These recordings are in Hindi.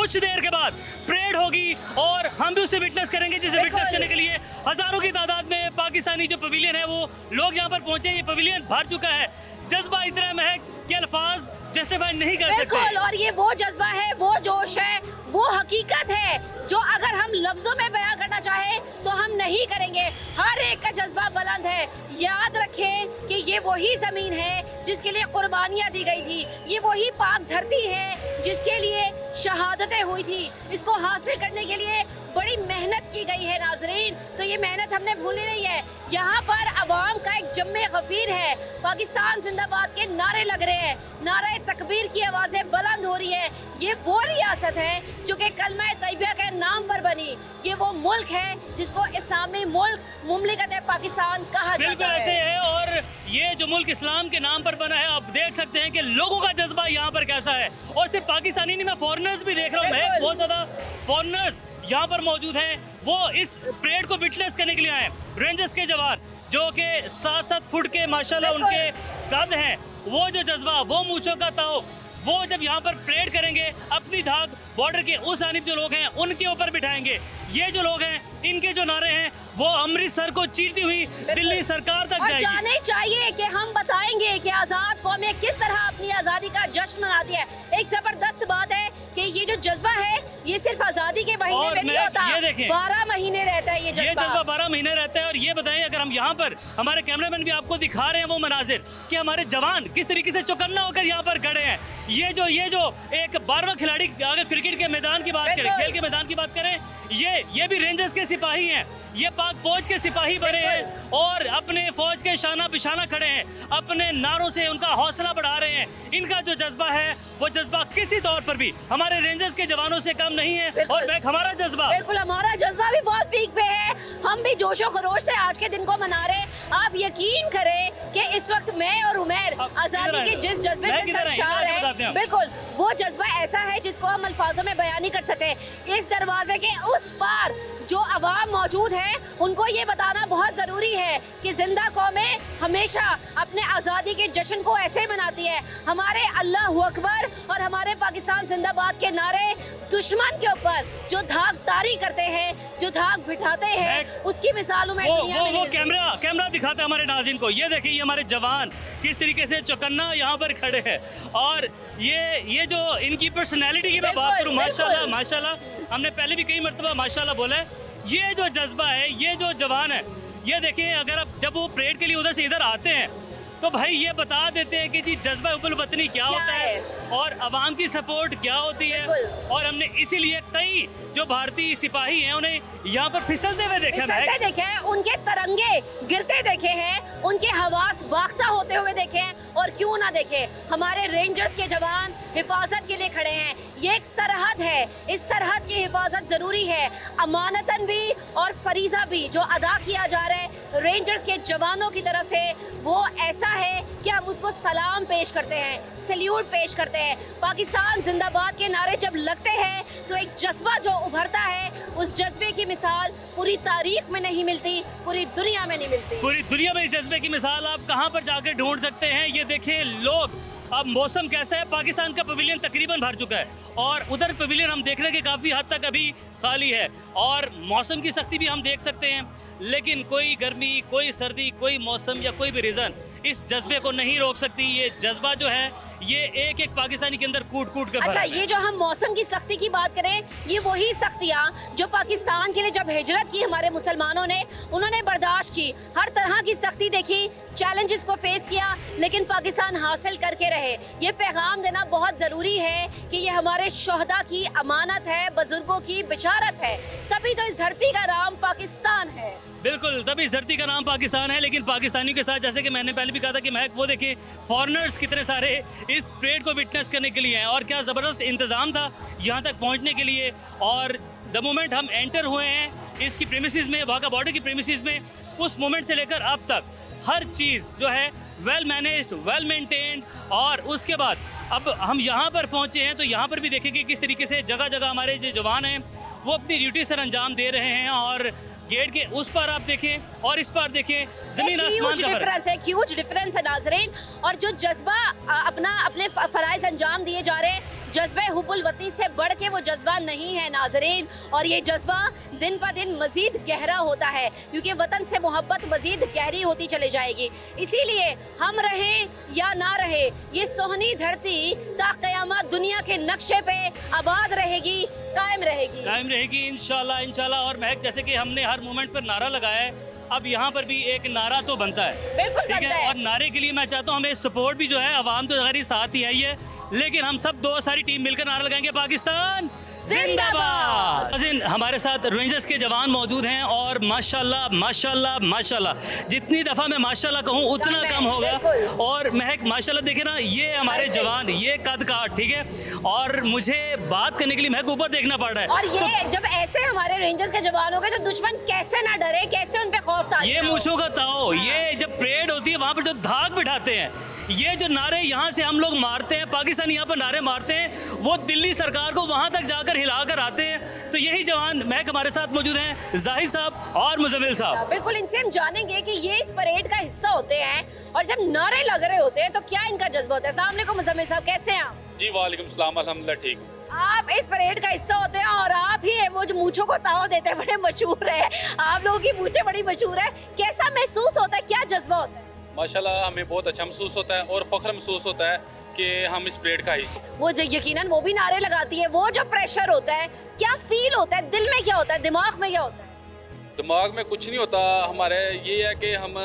कुछ देर के बाद परेड होगी और हम भी उसे विटनेस करेंगे, जिसे विटनेस करने के लिए हजारों की तादाद में पाकिस्तानी जो पवेलियन है वो लोग यहाँ पर पहुंचे। ये पवेलियन भर चुका है। जज्बा इतना महक कि अल्फाज जस्टिफाई नहीं कर सकते। और ये वो जज्बा है, वो जोश है, वो हकीकत है जो अगर हम लफ्जों में बयां करना चाहे तो हम नहीं करेंगे। हर एक का जज्बा बुलंद है। याद रखें कि ये वही जमीन है जिसके लिए कुर्बानियां दी गई थी, ये वही पाक धरती है जिसके लिए शहादतें हुई थी। इसको हासिल करने के लिए बड़ी मेहनत की गई है नाजरीन, तो ये मेहनत हमने भूली नहीं है। यहाँ पर अवाम का एक जम्मे गफीर है। पाकिस्तान जिंदाबाद के नारे लग रहे हैं, नारे तकबीर की आवाजें बुलंद हो रही है। ये वो रियासत है जो कि कलमा तैयबा के नाम पर बनी। ये वो मुल्क है जिसको इस्लामी मुल्क मुमलिकत पाकिस्तान कहा जाता है। बिल्कुल ऐसे है। और ये जो मुल्क इस्लाम के नाम पर बना है, आप देख सकते हैं कि लोगों का जज्बा यहाँ पर कैसा है। और सिर्फ पाकिस्तानी नहीं, मैं फॉरेनर्स भी देख रहा हूँ। मैं बहुत ज्यादा फॉरेनर्स यहाँ पर मौजूद हैं। वो इस परेड को विटनेस करने के लिए आए। रेंजर्स के जवान जो कि 7-7 फुट के माशाल्लाह उनके कद हैं, वो जो जज्बा, वो मूंछों का ताव, वो जब यहाँ पर परेड करेंगे अपनी धाक बॉर्डर के उस जानिब जो लोग हैं उनके ऊपर बिठाएंगे। ये जो लोग हैं, इनके जो नारे हैं वो अमृतसर को चीरती हुई दिल्ली सरकार तक जाएगी। जाने चाहिए कि हम बताएंगे कि आजाद कौमें किस तरह अपनी आजादी का जश्न मनाती है। एक जबरदस्त बात है कि ये जो जज्बा है ये सिर्फ आजादी के महीने में नहीं होता, ये देखें 12 महीने रहता है ये जज्बा 12 महीने रहता है। और ये बताएं, अगर हम यहाँ पर, हमारे कैमरामैन भी आपको दिखा रहे हैं वो मनाजिर कि हमारे जवान किस तरीके से चौकन्ना होकर यहाँ पर खड़े हैं। ये जो एक 12वां खिलाड़ी, अगर क्रिकेट के मैदान की बात करें, खेल के मैदान की बात करें, ये भी रेंजर्स के सिपाही हैं। ये पाक फौज के सिपाही बने हैं और अपने फौज के शाना पिशाना खड़े हैं, अपने नारों से उनका हौसला बढ़ा रहे हैं। इनका जो जज्बा है वो जज्बा किसी तौर पर भी हमारे रेंजर्स के जवानों से कम नहीं है। और हमारा जज्बा, बिल्कुल हमारा जज्बा भी बहुत पीक पे है। हम भी जोशो खरोश से आज के दिन को मना रहे हैं। आप यकीन करें कि इस वक्त मैं और उमैर आजादी के जिस जज्बे से सरशार है, बिल्कुल वो जज्बा ऐसा है जिसको हम अल्फाजों में बयान नहीं कर सकते। इस दरवाजे के उस पार जो अवाम मौजूद है उनको ये बताना बहुत जरूरी है कि जिंदा कौमें हमेशा अपने आज़ादी के जश्न को ऐसे मनाती है। हमारे अल्लाहू अकबर और हमारे पाकिस्तान जिंदाबाद के नारे दुश्मन के ऊपर जो धाक तारी करते हैं, जो धाक बिठाते हैं, उसकी मिसालों में वो कैमरा दिखाता है हमारे नाज़रीन को। ये देखिए, ये हमारे जवान किस तरीके से चौकन्ना यहाँ पर खड़े हैं। और ये जो इनकी पर्सनैलिटी की मैं बात करूँ, माशाल्लाह माशाल्लाह, हमने पहले भी कई मरतबा माशाल्लाह बोला है। ये जो जज्बा है, ये जो जवान है, ये देखिए, अगर आप जब वो परेड के लिए उधर से इधर आते हैं तो भाई ये बता देते हैं कि जी जज्बा उबुल वतनी क्या होता है और अवाम की सपोर्ट क्या होती है। और हमने इसीलिए कई जो भारतीय सिपाही हैं उन्हें यहाँ पर फिसलते हुए देखे हैं, उनके तरंगे गिरते देखे हैं, उनके हवास बाख्ता होते हुए देखे हैं। और क्यों ना देखे, हमारे रेंजर्स के जवान हिफाजत के लिए खड़े हैं। ये एक सरहद है, इस सरहद की हिफाजत जरूरी है, अमानतन भी और फरीजा भी जो अदा किया जा रहा है रेंजर्स के जवानों की तरफ से, वो ऐसा है कि हम उसको सलाम पेश करते हैं, सैल्यूट पेश करते हैं। पाकिस्तान जिंदाबाद के नारे जब लगते हैं तो एक जज्बा जो उभरता है, उस जज्बे की मिसाल पूरी तारीख में नहीं मिलती, पूरी दुनिया में नहीं मिलती। पूरी दुनिया में इस जज्बे की मिसाल आप कहाँ पर जाकर ढूंढ सकते हैं। ये देखें लोग, अब मौसम कैसा है, पाकिस्तान का पवेलियन तकरीबन भर चुका है और उधर पवेलियन हम देख रहे हैं कि काफ़ी हद तक अभी खाली है। और मौसम की सख्ती भी हम देख सकते हैं, लेकिन कोई गर्मी, कोई सर्दी, कोई मौसम या कोई भी रीज़न इस जज्बे को नहीं रोक सकती। ये जज्बा जो है ये एक एक पाकिस्तानी के अंदर कूट कूट कर अच्छा, ये जो हम मौसम की सख्ती की बात करें, ये वही सख्तियाँ जो पाकिस्तान के लिए जब हिजरत की हमारे मुसलमानों ने, उन्होंने बर्दाश्त की, हर तरह की सख्ती देखी, चैलेंजेस को फेस किया, लेकिन पाकिस्तान हासिल करके रहे। ये पैगाम देना बहुत ज़रूरी है कि ये हमारे शोहदा की अमानत है, बुजुर्गों की बिशारत है, तभी तो इस धरती का नाम पाकिस्तान है। बिल्कुल, तभी इस धरती का नाम पाकिस्तान है। लेकिन पाकिस्तानियों के साथ, जैसे कि मैंने पहले भी कहा था कि महक, वो देखिए फॉरेनर्स कितने सारे इस परेड को विटनेस करने के लिए हैं और क्या ज़बरदस्त इंतज़ाम था यहाँ तक पहुँचने के लिए। और द मोमेंट हम एंटर हुए हैं इसकी प्रेमिसेस में, वाघा बॉर्डर की प्रेमिसेस में, उस मोमेंट से लेकर अब तक हर चीज़ जो है वेल मैनेज्ड, वेल मेंटेन्ड। और उसके बाद अब हम यहाँ पर पहुँचे हैं तो यहाँ पर भी देखेंगे किस तरीके से जगह जगह हमारे जो जवान हैं वो अपनी ड्यूटी सर अंजाम दे रहे हैं। और गेट के उस पार आप देखें और इस पार देखें, जमीन आसमान का फर्क है। ह्यूज डिफरेंस है नाज़रीन। और जो जज्बा अपने फराइज अंजाम दिए जा रहे हैं, जज्बा हुब्बुल वतनी से बढ़ के वो जज्बा नहीं है नाज़रीन। और ये जज्बा दिन ब दिन मजीद गहरा होता है, क्योंकि वतन से मोहब्बत मजीद गहरी होती चली जाएगी। इसीलिए हम रहें या ना रहे, ये सोहनी धरती ता क़यामत दुनिया के नक्शे पे आबाद रहेगी, कायम रहेगी इंशाल्लाह इंशाल्लाह। और महक, जैसे कि हमने हर मोमेंट पर नारा लगाया है, अब यहाँ पर भी एक नारा तो बनता है, बिल्कुल ठीक बनता है। है। और नारे के लिए मैं चाहता हूँ हमें सपोर्ट भी जो है, आवाम तो हमारी साथ ही आई है, लेकिन हम सब दो सारी टीम मिलकर नारा लगाएंगे, पाकिस्तान जिंदाबाद। अजीन, हमारे साथ रेंजर्स के जवान मौजूद हैं और माशाल्लाह माशाल्लाह माशाल्लाह, जितनी दफ़ा मैं माशाल्लाह कहूँ उतना कम होगा। और महक, माशाल्लाह देखे ना, ये हमारे जवान, ये कद काट, ठीक है। और मुझे बात करने के लिए महक ऊपर देखना पड़ रहा है। और ये जब ऐसे हमारे रेंजर्स के जवान हो गए तो दुश्मन कैसे ना डरे, कैसे उन पे खौफ ताज़ ये ना हो। मूंछों का ताओ, ये जब परेड होती है वहाँ पर जो धाक बिठाते हैं, ये जो नारे यहाँ से हम लोग मारते हैं, पाकिस्तान यहाँ पर नारे मारते हैं, वो दिल्ली सरकार को वहाँ तक जाकर हिला कर आते हैं। तो यही जवान महक हमारे साथ मौजूद हैं, जाहिद साहब और मुजम्मिल साहब। बिल्कुल, इनसे हम जानेंगे कि ये इस परेड का हिस्सा होते हैं और जब नारे लग रहे होते हैं तो क्या इनका जज्बा होता है। अस्सलाम वालेकुम मुजम्मिल साहब, कैसे हैं आप? जी वालेकुम सलाम, अल्हम्दुलिल्लाह ठीक हूँ। आप इस परेड का हिस्सा होते हैं और आप ही है वो जो मूंछों को ताव देते हैं, बड़े मशहूर है, आप लोगों की मूंछें बड़ी मशहूर है। कैसा महसूस होता है, क्या जज्बा होता है? माशाल्लाह हमें बहुत अच्छा महसूस होता है और फ़ख्र महसूस होता है कि हम इस परेड का हिस्सा। वो यकीनन वो भी नारे लगाती है, वो जो प्रेशर होता है, क्या फील होता है, दिल में क्या होता है, दिमाग में क्या होता है? दिमाग में कुछ नहीं होता, हमारे ये है कि हम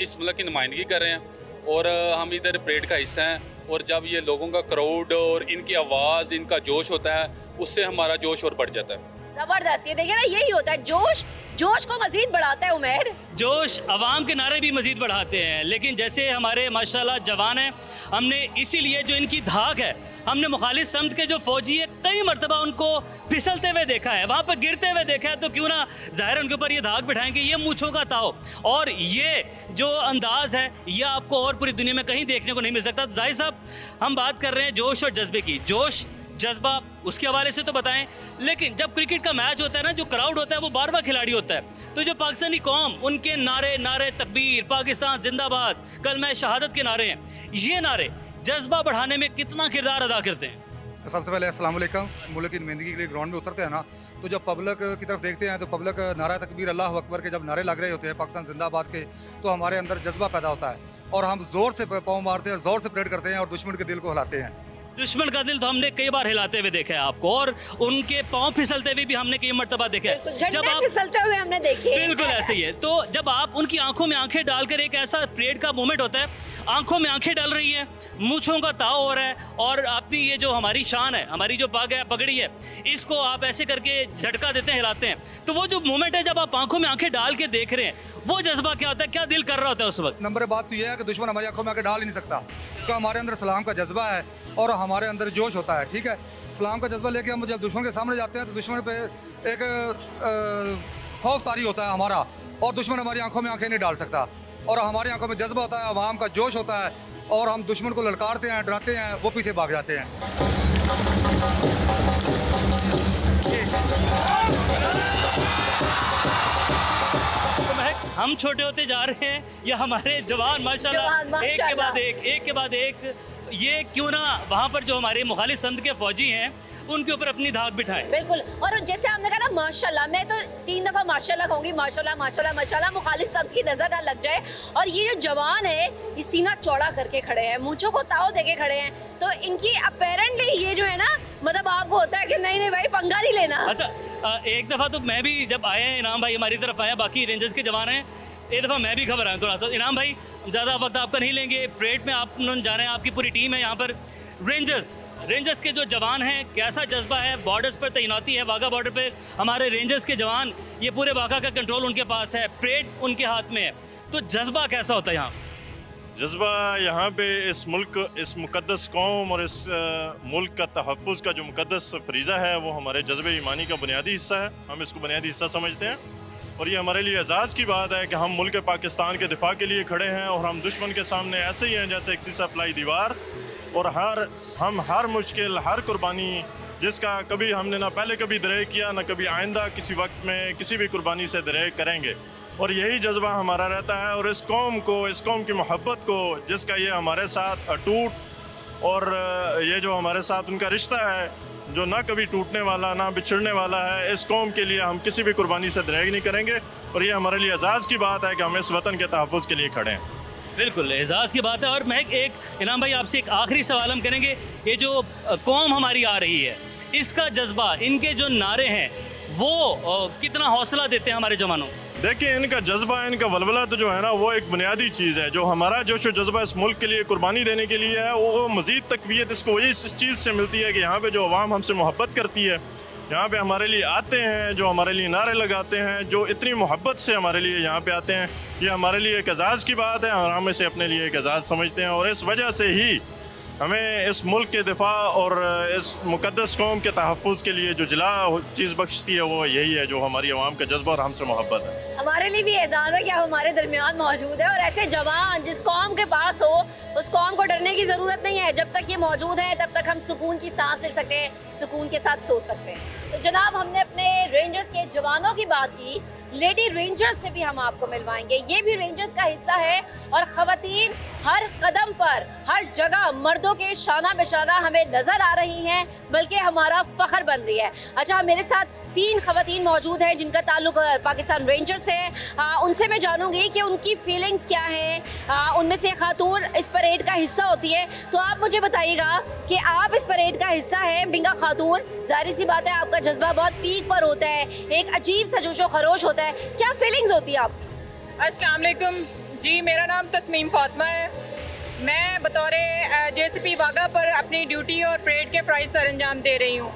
इस मुल्क की नुमाइंदगी कर रहे हैं और हम इधर परेड का हिस्सा हैं। और जब ये लोगों का क्राउड और इनकी आवाज़, इनका जोश होता है, उससे हमारा जोश और बढ़ जाता है। जबरदस्त, ये देखिए ना, यही होता है जोश, जोश को मजीद बढ़ाता है उमेर। जोश अवाम के नारे भी मजीद बढ़ाते हैं। लेकिन जैसे हमारे माशाल्लाह जवान हैं, हमने इसीलिए जो इनकी धाक है, हमने मुखालिफ समत के जो फौजी है कई मरतबा उनको फिसलते हुए देखा है, वहाँ पर गिरते हुए देखा है, तो क्यों ना ज़ाहिर उनके ऊपर ये धाक बिठाएंगे। ये मूंछों का ताव और ये जो अंदाज़ है, ये आपको और पूरी दुनिया में कहीं देखने को नहीं मिल सकता। जाहिर साहब, हम बात कर रहे हैं जोश और जज्बे की, जोश जज्बा उसके हवाले से तो बताएं, लेकिन जब क्रिकेट का मैच होता है ना, जो क्राउड होता है वो बार-बार खिलाड़ी होता है, तो जो पाकिस्तानी कौम, उनके नारे, नारे तकबीर, पाकिस्तान जिंदाबाद, कलमा शहादत के नारे हैं, ये नारे जज्बा बढ़ाने में कितना किरदार अदा करते हैं? सबसे पहले अस्सलाम वालेकुम। मुल्क की नुमाइंदगी के लिए ग्राउंड में उतरते हैं ना, तो जब पब्लिक की तरफ देखते हैं तो पब्लिक नारा तकबीर अल्लाह अकबर के जब नारे लग रहे होते हैं पाकिस्तान जिंदाबाद के, तो हमारे अंदर जज्बा पैदा होता है और हम ज़ोर से पाँव मारते हैं, ज़ोर से परेड करते हैं और दुश्मन के दिल को हिलाते हैं। दुश्मन का दिल तो हमने कई बार हिलाते हुए देखा है आपको, और उनके पाँव फिसलते हुए भी हमने कई मरतबा देखा है। जब आप फिसलते हुए हमने देखे, बिल्कुल ऐसे ही है। तो जब आप उनकी आंखों में आंखें डालकर, एक ऐसा परेड का मोमेंट होता है, आंखों में आंखें डाल रही है, मूंछों का ताव हो रहा है, और अपनी ये जो हमारी शान है, हमारी जो पग है, पगड़ी है, इसको आप ऐसे करके झटका देते हैं, हिलाते हैं, तो वो जो मोमेंट है जब आप आंखों में आंखें डाल के देख रहे हैं, वो जज्बा क्या होता है, क्या दिल कर रहा होता है उस वक्त? नंबर बात तो ये है कि दुश्मन हमारी आंखों में आंखें डाल ही नहीं सकता, तो हमारे अंदर सलाम का जज्बा है और हमारे अंदर जोश होता है, ठीक है। सलाम का जज्बा लेके हम जब दुश्मन के सामने जाते हैं तो दुश्मन पे एक खौफ तारी होता है हमारा, और दुश्मन हमारी आंखों में आंखें नहीं डाल सकता, और हमारी आंखों में जज्बा होता है, आवाम का जोश होता है, और हम दुश्मन को ललकारते हैं, डराते हैं, वो पीछे भाग जाते हैं। हम छोटे होते जा रहे हैं या हमारे जवान माशाल्लाह एक के बाद एक, एक के बाद एक, ये क्यों ना वहाँ पर जो हमारे मुखालिफ संत के फौजी हैं उनके ऊपर अपनी धाक बिठाएं। बिल्कुल, और जैसे आपने कहा ना माशाल्लाह, मैं तो 3 दफ़ा माशाल्लाह कहूँगी, माशाल्लाह माशाल्लाह माशाल्लाह, मुखालिफ संत की नज़र ना लग जाए। और ये जो जवान है, ये सीना चौड़ा करके खड़े हैं, मूंछों को ताव देके खड़े हैं, तो इनकी अपेरेंटली ये जो है ना, मतलब आपको होता है कि नहीं नहीं भाई पंगा नहीं लेना। अच्छा, एक दफ़ा तो मैं भी जब आए हैं, इनाम भाई हमारी तरफ आया, बाकी रेंजर्स के जवान हैं, एक दफ़ा मैं भी खबर आया थोड़ा, तो इनाम भाई ज़्यादा वक्त आपका नहीं लेंगे, परेड में आप जा रहे हैं, आपकी पूरी टीम है यहाँ पर। रेंजर्स के जो जवान हैं, कैसा जज्बा है, बॉर्डर्स पर तैनाती है, वाघा बॉर्डर पर हमारे रेंजर्स के जवान, ये पूरे वाघा का कंट्रोल उनके पास है, परेड उनके हाथ में है, तो जज्बा कैसा होता है यहाँ? जज्बा यहाँ पे इस मुल्क, इस मुक़द्दस कौम और इस मुल्क का तहफ़्फ़ुज़ का जो मुक़द्दस फरीज़ा है, वो हमारे जज्बे ईमानी का बुनियादी हिस्सा है, हम इसको बुनियादी हिस्सा समझते हैं। और ये हमारे लिए एजाज़ की बात है कि हम मुल्क पाकिस्तान के दिफा के लिए खड़े हैं, और हम दुश्मन के सामने ऐसे ही हैं जैसे एक सीसा प्लाई दीवार, और हम हर मुश्किल, हर कुर्बानी जिसका कभी हमने ना पहले कभी दरेक किया, ना कभी आइंदा किसी वक्त में किसी भी कुर्बानी से दरेक करेंगे। और यही जज्बा हमारा रहता है, और इस कौम को, इस कौम की मोहब्बत को, जिसका ये हमारे साथ अटूट और ये जो हमारे साथ उनका रिश्ता है जो ना कभी टूटने वाला ना बिछड़ने वाला है, इस कौम के लिए हम किसी भी कुर्बानी से दरेक नहीं करेंगे। और ये हमारे लिए एजाज़ की बात है कि हम इस वतन के तहफ़्फ़ुज़ के लिए खड़े हैं। बिल्कुल एजाज़ की बात है। और मैं एक इनाम भाई आपसे एक आखिरी सवाल हम करेंगे, ये जो कौम हमारी आ रही है, इसका जज्बा, इनके जो नारे हैं वो कितना हौसला देते हैं हमारे जवानों को? देखिए, इनका जज्बा, इनका वलवला तो जो है ना वो एक बुनियादी चीज़ है। जो हमारा जोश व जज्बा इस मुल्क के लिए कुर्बानी देने के लिए है, वो मज़ीद तक़वियत इसको वही इस चीज़ से मिलती है कि यहाँ पे जो अवाम हमसे मोहब्बत करती है, यहाँ पे हमारे लिए आते हैं, जो हमारे लिए नारे लगाते हैं, जो इतनी मोहब्बत से हमारे लिए यहाँ पे आते हैं, ये हमारे लिए एक एजाज़ की बात है और हम इसे अपने लिए एक एजाज़ समझते हैं। और इस वजह से ही हमें इस मुल्क के दिफा और इस मुक़द्दस कौम के तहफ़्फ़ुज़ के लिए जो जिला चीज़ बख्शती है वो यही है, जो हमारी आवाम का जज्बा और हमसे मोहब्बत है। हमारे लिए भी एजाज़ है कि आप हमारे दरमियान मौजूद है, और ऐसे जवान जिस कौम के पास हो उस कौम को डरने की ज़रूरत नहीं है। जब तक ये मौजूद है तब तक हम सुकून की सांस ले सकते हैं, सुकून के साथ सोच सकते हैं। तो जनाब, हमने अपने रेंजर्स के जवानों की बात की, लेडी रेंजर्स से भी हम आपको मिलवाएंगे। ये भी रेंजर्स का हिस्सा है, और ख़वातीन हर कदम पर, हर जगह मर्दों के शाना बेशाना हमें नज़र आ रही हैं, बल्कि हमारा फ़ख्र बन रही है। अच्छा, मेरे साथ 3 ख़वातीन मौजूद हैं जिनका ताल्लुक पाकिस्तान रेंजर्स से। उनसे मैं जानूंगी कि उनकी फीलिंग्स क्या हैं। उनमें से खातून इस परेड का हिस्सा होती है, तो आप मुझे बताइएगा कि आप इस परेड का हिस्सा हैं, बिंगा खातून, जाहिर सी बात है आपका जज्बा बहुत पीक पर होता है, एक अजीब सा जोशो खरोश होता है, क्या फीलिंग्स होती है आप? अस्सलाम वालेकुम जी, मेरा नाम तस्मीम फातिमा है। मैं बतौर JCP वाघा पर अपनी ड्यूटी और परेड के फ़राइज़ सर अंजाम दे रही हूँ।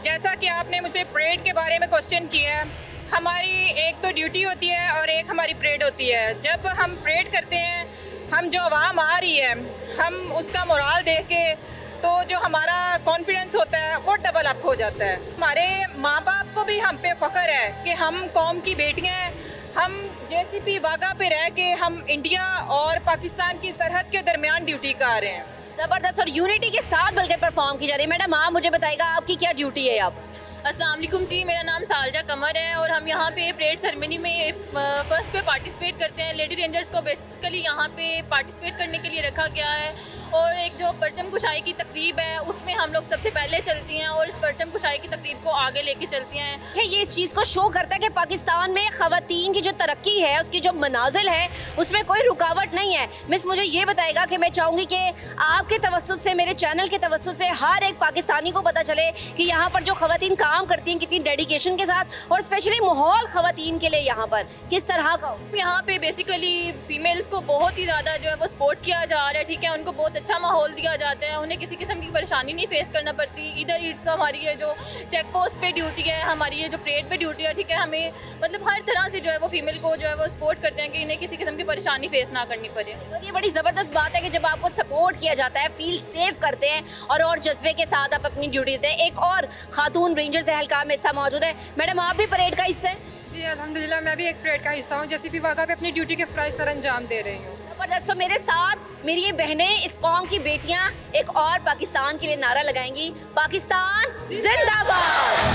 जैसा कि आपने मुझे परेड के बारे में क्वेश्चन किया है, हमारी एक तो ड्यूटी होती है और एक हमारी परेड होती है। जब हम परेड करते हैं, हम जो आवाम आ रही है, हम उसका मोराल देख के तो जो हमारा कॉन्फिडेंस होता है वो डबल अप हो जाता है। हमारे माँ बाप को भी हम पे फ़ख्र है कि हम कौम की बेटियाँ हैं। हम JCP वाघा पे रह के हम इंडिया और पाकिस्तान की सरहद के दरमियान ड्यूटी कर रहे हैं। ज़बरदस्त, और यूनिटी के साथ बल्कि परफॉर्म की जा रही है। मैडम, आप मुझे बताइएगा आपकी क्या ड्यूटी है आप? अस्सलाम वालेकुम जी, मेरा नाम सालजा कमर है और हम यहाँ पे परेड सेरेमनी में फर्स्ट पे पार्टिसिपेट करते हैं। लेडी रेंजर्स को बेसिकली यहाँ पे पार्टिसिपेट करने के लिए रखा गया है, और एक जो परचम कुशाई की तकरीब है उसमें हम लोग सबसे पहले चलती हैं और इस परचम कुशाई की तकरीब को आगे लेके चलती हैं। ये इस चीज़ को शो करता है कि पाकिस्तान में ख़वातीन की जो तरक्की है, उसकी जो मनाजिल है, उसमें कोई रुकावट नहीं है। मिस, मुझे ये बताएगा कि मैं चाहूँगी कि आपके तवज्जुद से, मेरे चैनल के तवज्जुद से हर एक पाकिस्तानी को पता चले कि यहाँ पर जो ख़वातीन काम करती हैं कितनी डेडिकेशन के साथ, और स्पेशली माहौल ख़वातीन के लिए यहाँ पर किस तरह का हो। यहाँ पे बेसिकली फीमेल्स को बहुत ही ज़्यादा जो है वो सपोर्ट किया जा रहा है, ठीक है, उनको बहुत अच्छा माहौल दिया जाता है, उन्हें किसी किस्म की परेशानी नहीं फेस करना पड़ती। इधर इट्स हमारी ये जो चेक पोस्ट पे ड्यूटी है, हमारी ये जो परेड पे ड्यूटी है, ठीक है, हमें मतलब हर तरह से जो है वो फीमेल को जो है वो सपोर्ट करते हैं कि इन्हें किसी किस्म की परेशानी फेस ना करनी पड़े। तो ये बड़ी ज़बरदस्त बात है कि जब आपको सपोर्ट किया जाता है, फील सेफ करते हैं और जज्बे के साथ आप अपनी ड्यूटी देते हैं। एक और खातून रेंजर्स एहलकार में हिस्सा मौजूद है। मैडम, आप भी परेड का हिस्सा है? जी अल्हम्दुलिल्लाह, मैं भी एक परेड का हिस्सा हूँ। JCP वाघा पे अपनी ड्यूटी के फ़राइज़ सर अंजाम दे रही हूँ। जबरदस्त। तो मेरे साथ मेरी ये बहनें, इस कौम की बेटियां एक और पाकिस्तान के लिए नारा लगाएंगी, पाकिस्तान जिंदाबाद।